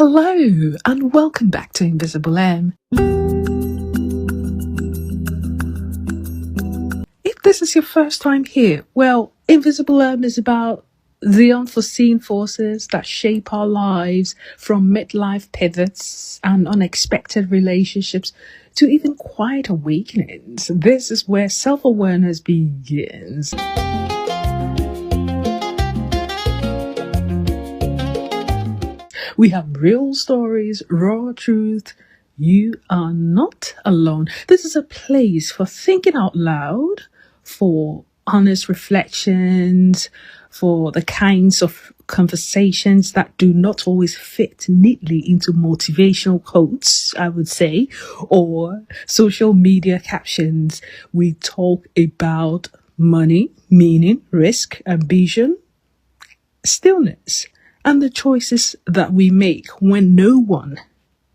Hello, and welcome back to Invisible M. If this is your first time here, well, Invisible M is about the unforeseen forces that shape our lives, from midlife pivots and unexpected relationships to even quiet awakenings. This is where self-awareness begins. We have real stories, raw truth. You are not alone. This is a place for thinking out loud, for honest reflections, for the kinds of conversations that do not always fit neatly into motivational quotes, I would say, or social media captions. We talk about money, meaning, risk, ambition, stillness, and the choices that we make when no one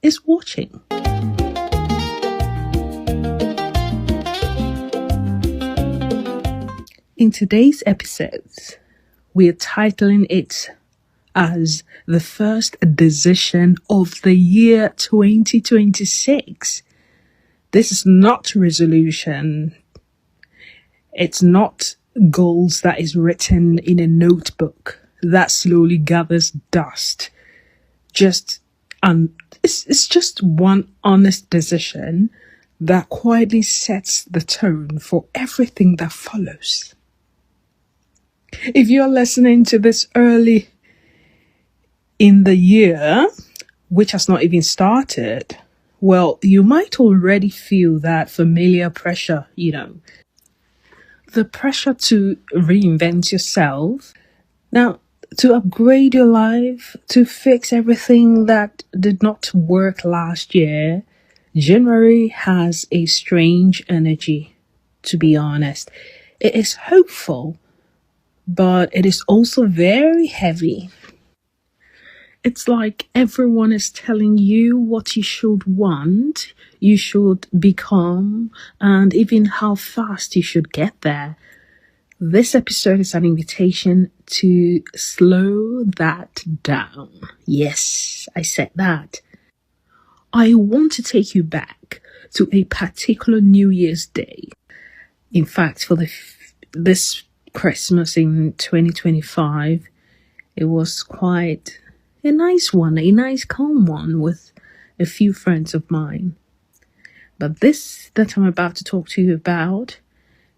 is watching. In today's episode, we're titling it as the first decision of the year 2026. This is not resolution. It's not goals that is written in a notebook that slowly gathers dust. It's just one honest decision that quietly sets the tone for everything that follows. If you're listening to this early in the year, which has not even started, well, you might already feel that familiar pressure, the pressure to reinvent yourself. Now, to upgrade your life, to fix everything that did not work last year. January has a strange energy, to be honest. It is hopeful, but it is also very heavy. It's like everyone is telling you what you should want, you should become, and even how fast you should get there. This episode is an invitation to slow that down. Yes, I said that. I want to take you back to a particular New Year's Day. In fact, for this Christmas in 2025, it was quite a nice one, a nice calm one with a few friends of mine. But this that I'm about to talk to you about,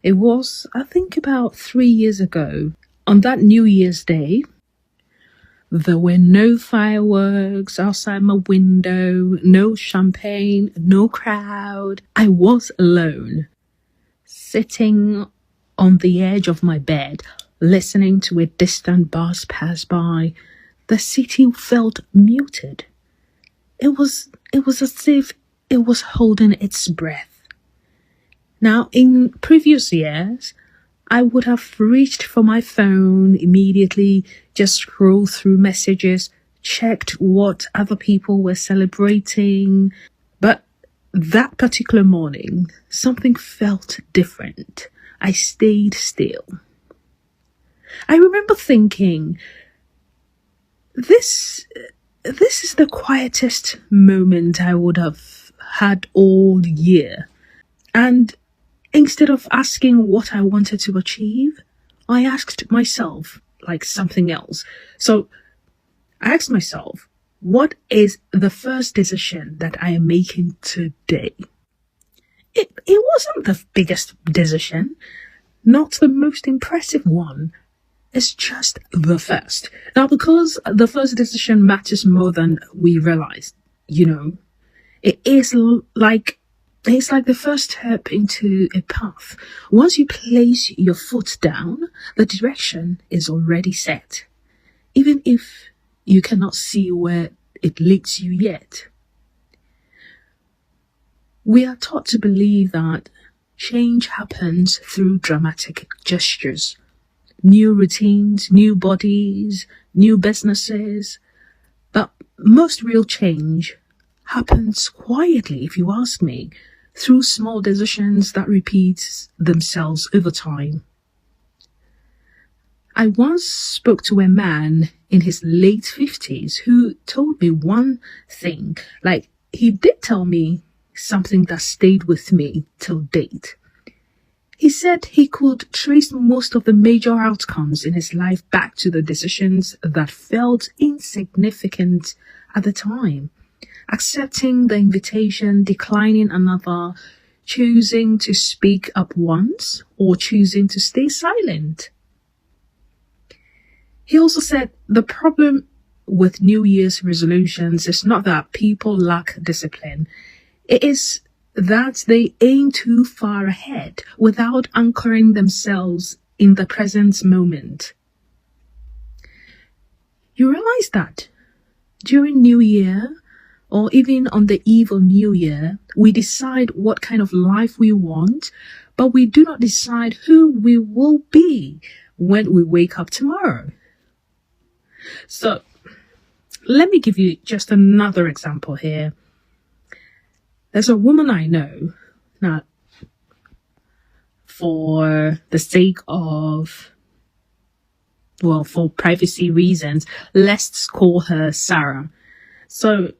it was, I think, about 3 years ago. On that New Year's Day, there were no fireworks outside my window, no champagne, no crowd. I was alone, sitting on the edge of my bed, listening to a distant bus pass by. The city felt muted. It was as if it was holding its breath. Now, in previous years, I would have reached for my phone immediately, just scrolled through messages, checked what other people were celebrating. But that particular morning, something felt different. I stayed still. I remember thinking, this is the quietest moment I would have had all year. And instead of asking what I wanted to achieve, I asked myself something else. So I asked myself, what is the first decision that I am making today? It wasn't the biggest decision, not the most impressive one. It's just the first. Now, because the first decision matters more than we realize, it is it's like the first step into a path. Once you place your foot down, the direction is already set, even if you cannot see where it leads you yet. We are taught to believe that change happens through dramatic gestures, new routines, new bodies, new businesses. But most real change happens quietly, if you ask me, through small decisions that repeat themselves over time. I once spoke to a man in his late 50s who told me one thing. Like, he did tell me something that stayed with me till date. He said he could trace most of the major outcomes in his life back to the decisions that felt insignificant at the time. Accepting the invitation, declining another, choosing to speak up once, or choosing to stay silent. He also said the problem with New Year's resolutions is not that people lack discipline. It is that they aim too far ahead without anchoring themselves in the present moment. You realize that during New Year, or even on the eve of New Year, we decide what kind of life we want, but we do not decide who we will be when we wake up tomorrow. So, let me give you just another example here. There's a woman I know. Now, for the sake of, well, for privacy reasons, let's call her Sarah. So,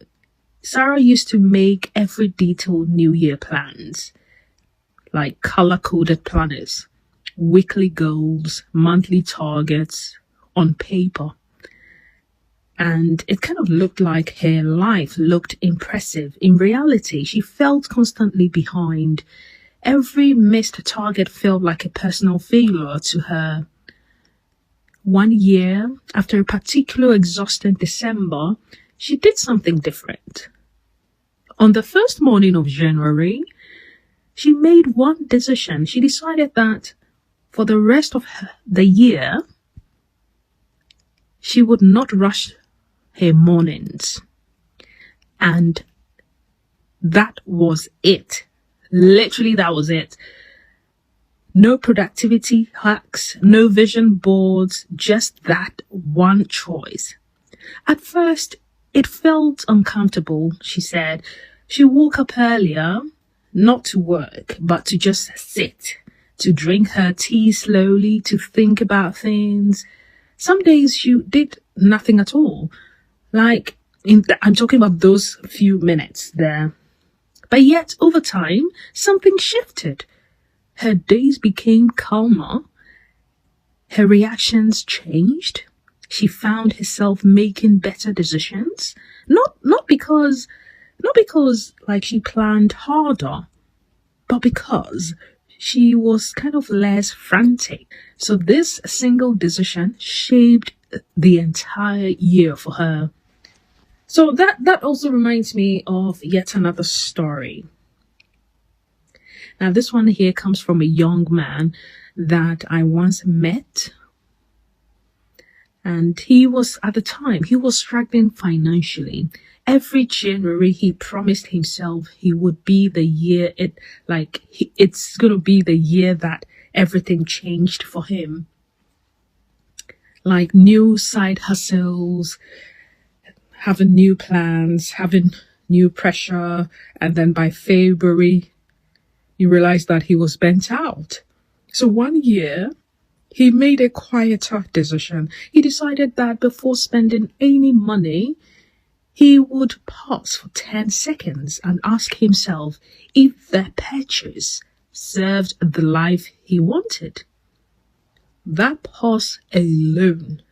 Sarah used to make every detailed New Year plans, like color-coded planners, weekly goals, monthly targets on paper. And it kind of looked like her life looked impressive. In reality, she felt constantly behind. Every missed target felt like a personal failure to her. One year, after a particular exhausting December, she did something different. On the first morning of January, she made one decision. She decided that for the rest of the year, she would not rush her mornings. And that was it. Literally, that was it. No productivity hacks, no vision boards, just that one choice. At first, it felt uncomfortable, she said. She woke up earlier, not to work, but to just sit, to drink her tea slowly, to think about things. Some days she did nothing at all. Like, I'm talking about those few minutes there. But yet, over time, something shifted. Her days became calmer. Her reactions changed. She found herself making better decisions. Not because like she planned harder, but because she was kind of less frantic. So this single decision shaped the entire year for her. So that also reminds me of yet another story. Now, this one here comes from a young man that I once met. And he was, at the time, he was struggling financially. Every January, he promised himself he would be the year it's going to be the year that everything changed for him. Like new side hustles, having new plans, having new pressure. And then by February, you realize that he was burnt out. So one year, he made a quieter decision. He decided that before spending any money, he would pause for 10 seconds and ask himself if the purchase served the life he wanted. That pause alone,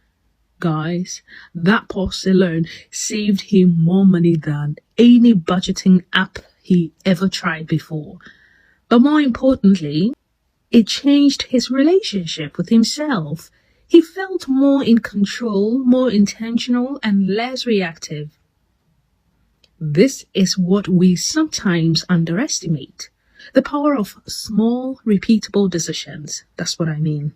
guys, that pause alone saved him more money than any budgeting app he ever tried before. But more importantly, it changed his relationship with himself. He felt more in control, more intentional, and less reactive. This is what we sometimes underestimate. The power of small, repeatable decisions. That's what I mean.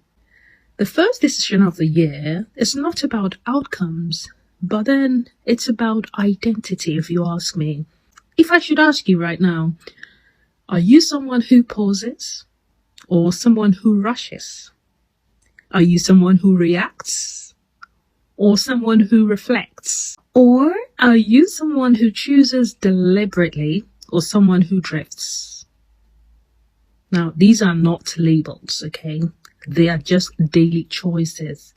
The first decision of the year is not about outcomes, but then it's about identity, if you ask me. If I should ask you right now, are you someone who pauses or someone who rushes? Are you someone who reacts or someone who reflects? Or are you someone who chooses deliberately or someone who drifts? Now, these are not labels, okay? They are just daily choices.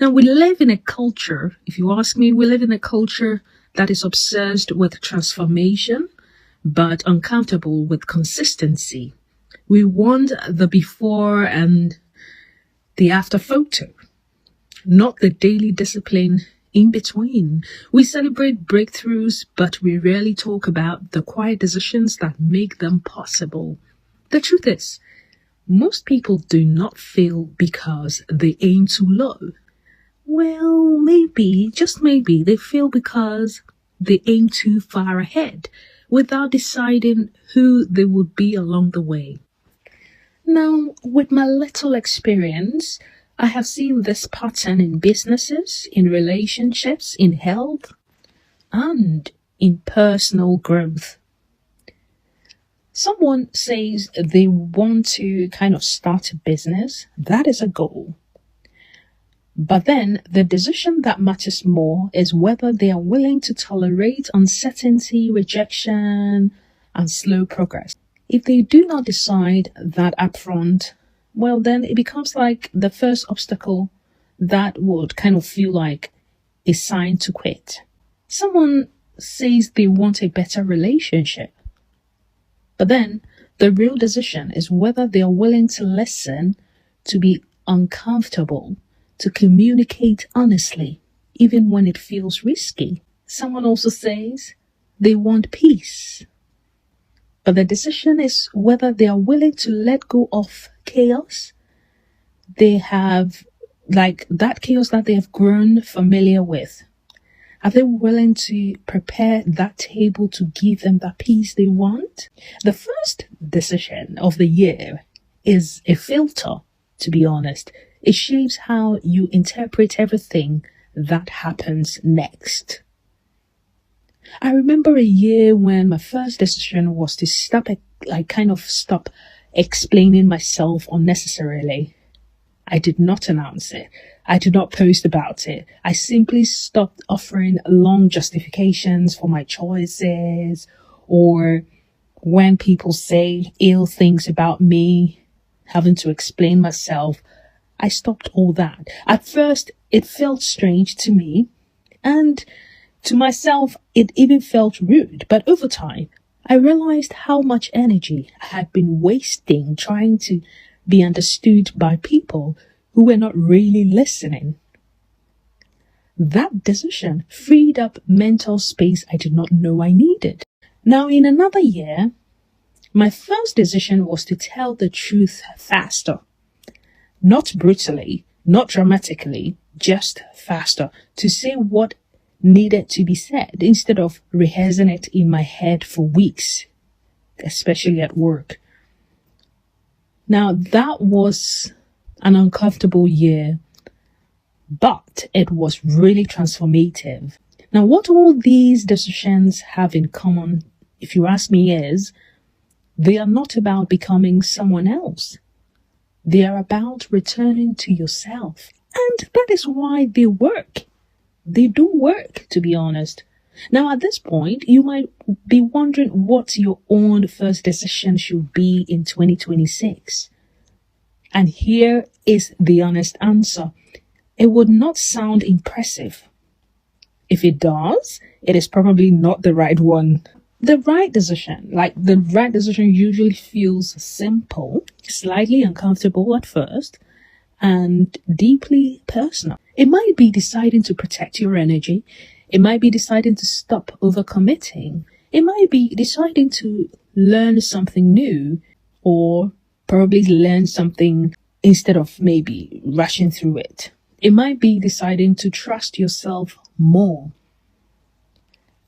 Now, we live in a culture, if you ask me, we live in a culture that is obsessed with transformation, but uncomfortable with consistency. We want the before and the after photo, not the daily discipline in between. We celebrate breakthroughs, but we rarely talk about the quiet decisions that make them possible. The truth is, most people do not fail because they aim too low. Well, maybe, just maybe, they fail because they aim too far ahead without deciding who they would be along the way. Now, with my little experience, I have seen this pattern in businesses, in relationships, in health, and in personal growth. Someone says they want to kind of start a business. That is a goal. But then the decision that matters more is whether they are willing to tolerate uncertainty, rejection, and slow progress. If they do not decide that upfront, well, then it becomes like the first obstacle that would kind of feel like a sign to quit. Someone says they want a better relationship, but then the real decision is whether they are willing to listen, to be uncomfortable, to communicate honestly, even when it feels risky. Someone also says they want peace, but the decision is whether they are willing to let go of chaos. They have, like that chaos that they have grown familiar with. Are they willing to prepare that table to give them the peace they want? The first decision of the year is a filter, to be honest. It shapes how you interpret everything that happens next. I remember a year when my first decision was to stop explaining myself unnecessarily. I did not announce it. I did not post about it. I simply stopped offering long justifications for my choices, or when people say ill things about me, having to explain myself. I stopped all that. At first, it felt strange to me, and to myself, it even felt rude. But over time, I realized how much energy I had been wasting trying to be understood by people who were not really listening. That decision freed up mental space I did not know I needed. Now, in another year, my first decision was to tell the truth faster. Not brutally, not dramatically, just faster. To say what needed to be said instead of rehearsing it in my head for weeks, especially at work. Now, that was an uncomfortable year, but it was really transformative. Now, what all these decisions have in common, if you ask me, is they are not about becoming someone else. They are about returning to yourself. And that is why they work. They do work, to be honest. Now, at this point, you might be wondering what your own first decision should be in 2026. And here is the honest answer. It would not sound impressive. If it does, it is probably not the right one. The right decision usually feels simple, slightly uncomfortable at first, and deeply personal. It might be deciding to protect your energy. It might be deciding to stop overcommitting. It might be deciding to learn something new, or probably learn something instead of maybe rushing through it. It might be deciding to trust yourself more,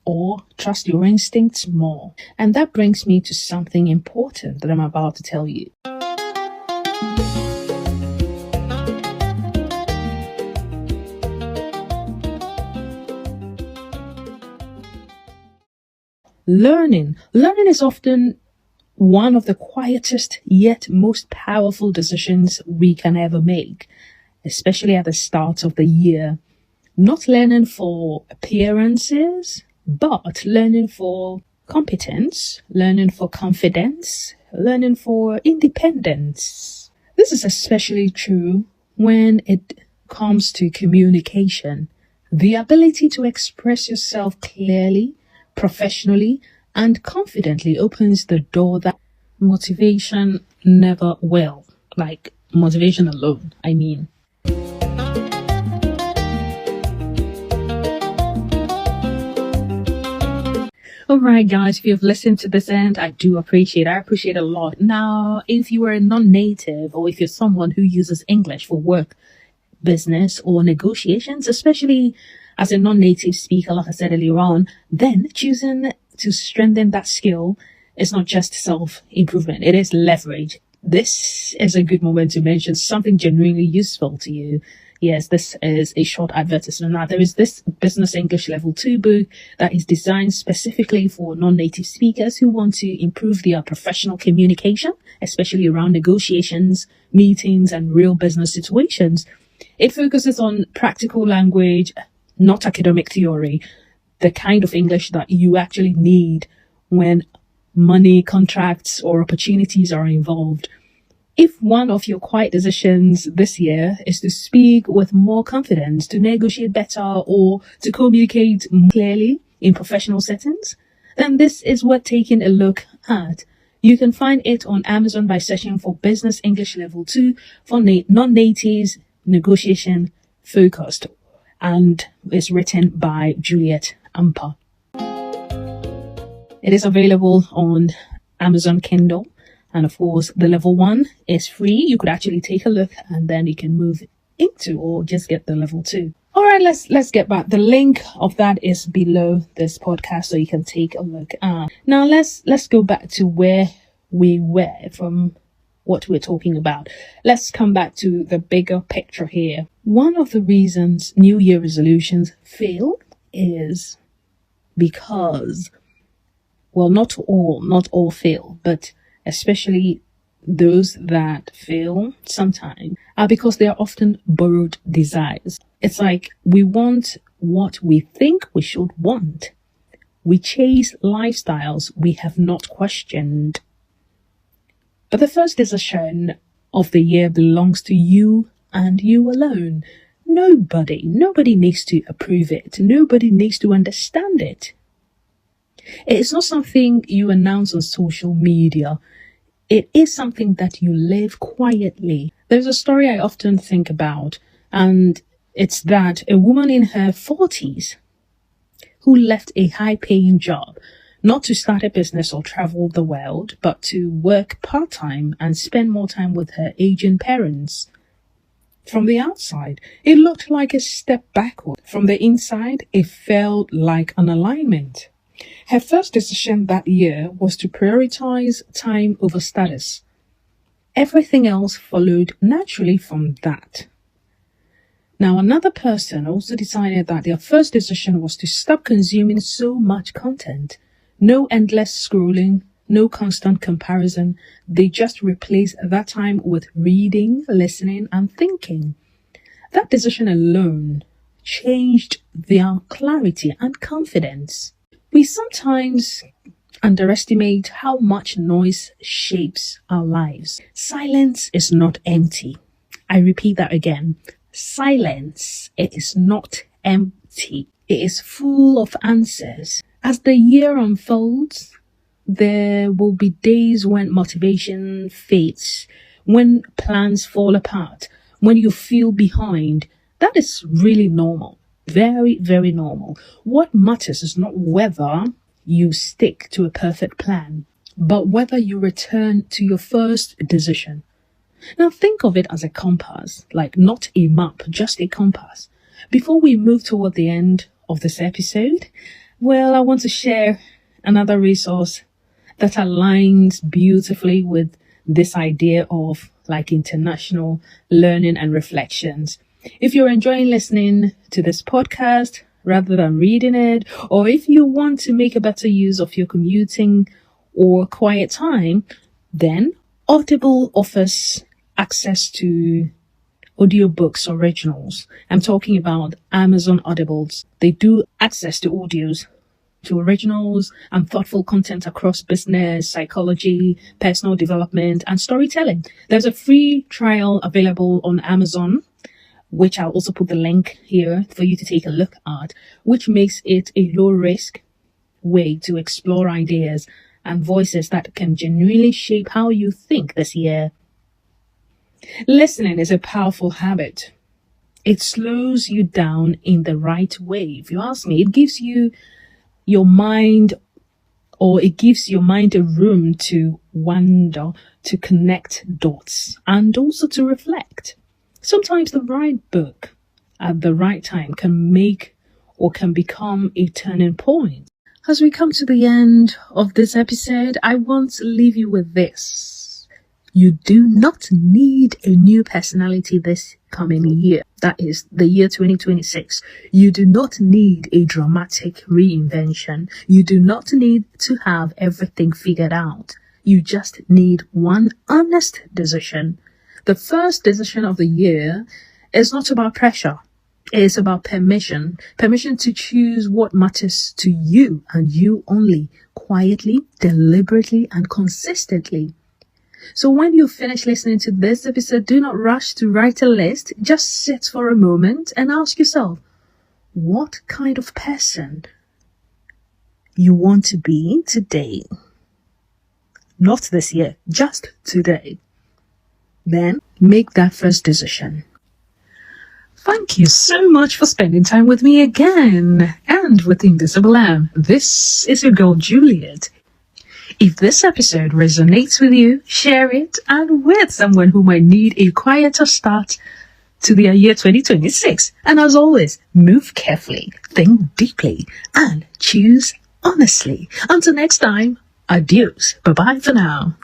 or trust your instincts more. And that brings me to something important that I'm about to tell you. Learning is often one of the quietest yet most powerful decisions we can ever make, especially at the start of the year. Not learning for appearances, but learning for competence, learning for confidence, learning for independence. This is especially true when it comes to communication. The ability to express yourself clearly, professionally, and confidently opens the door that motivation never will. Like motivation alone, I mean. Alright guys, if you've listened to this end, I appreciate a lot. Now, if you are a non-native or if you're someone who uses English for work, business or negotiations, especially as a non-native speaker, like I said earlier on, then choosing to strengthen that skill is not just self-improvement, it is leverage. This is a good moment to mention something genuinely useful to you. Yes, this is a short advertisement. Now, there is this Business English Level 2 book that is designed specifically for non-native speakers who want to improve their professional communication, especially around negotiations, meetings, and real business situations. It focuses on practical language, not academic theory, the kind of English that you actually need when money, contracts, or opportunities are involved. If one of your quiet decisions this year is to speak with more confidence, to negotiate better, or to communicate more clearly in professional settings, then this is worth taking a look at. You can find it on Amazon by searching for Business English Level 2 for non-natives, negotiation focused, and is written by Juliet Amper. It is available on Amazon Kindle. And of course, the level 1 is free. You could actually take a look and then you can move into or just get the level 2. All right, let's get back. The link of that is below this podcast so you can take a look. Now let's go back to where we were from what we're talking about. Let's come back to the bigger picture here. One of the reasons New Year resolutions fail is because, well, not all fail, but especially those that fail sometimes are because they are often borrowed desires. It's like we want what we think we should want. We chase lifestyles we have not questioned. But the first decision of the year belongs to you and you alone. Nobody needs to approve it. Nobody needs to understand it. It's not something you announce on social media. It is something that you live quietly. There's a story I often think about, and it's that a woman in her 40s who left a high-paying job, not to start a business or travel the world, but to work part-time and spend more time with her aging parents. From the outside, it looked like a step backward. From the inside, it felt like an alignment. Her first decision that year was to prioritize time over status. Everything else followed naturally from that. Now, another person also decided that their first decision was to stop consuming so much content. No endless scrolling, no constant comparison. They just replaced that time with reading, listening, and thinking. That decision alone changed their clarity and confidence. We sometimes underestimate how much noise shapes our lives. Silence is not empty. I repeat that again. Silence, it is not empty. It is full of answers. As the year unfolds, there will be days when motivation fades, when plans fall apart, when you feel behind. That is really normal. Very, very normal. What matters is not whether you stick to a perfect plan, but whether you return to your first decision. Now think of it as a compass, like not a map, just a compass. Before we move toward the end of this episode, well, I want to share another resource that aligns beautifully with this idea of like international learning and reflections. If you're enjoying listening to this podcast rather than reading it, or if you want to make a better use of your commuting or quiet time, then Audible offers access to audiobooks originals. I'm talking about Amazon Audibles. They do access to audios to originals and thoughtful content across business, psychology, personal development, and storytelling. There's a free trial available on Amazon, which I'll also put the link here for you to take a look at, which makes it a low risk way to explore ideas and voices that can genuinely shape how you think this year. Listening is a powerful habit. It slows you down in the right way. If you ask me, it gives your mind a room to wander, to connect dots, and also to reflect. Sometimes the right book at the right time can become a turning point. As we come to the end of this episode, I want to leave you with this. You do not need a new personality this coming year. That is the year 2026. You do not need a dramatic reinvention. You do not need to have everything figured out. You just need one honest decision. The first decision of the year is not about pressure. It is about permission. Permission to choose what matters to you and you only, quietly, deliberately, and consistently. So when you finish listening to this episode, do not rush to write a list. Just sit for a moment and ask yourself, what kind of person you want to be today? Not this year, just today. Then make that first decision. Thank you so much for spending time with me again and with Invisible Am. This is your girl Juliet. If this episode resonates with you, share it and with someone who might need a quieter start to the year 2026. And as always, move carefully, think deeply, and choose honestly. Until next time, adios. Bye-bye for now.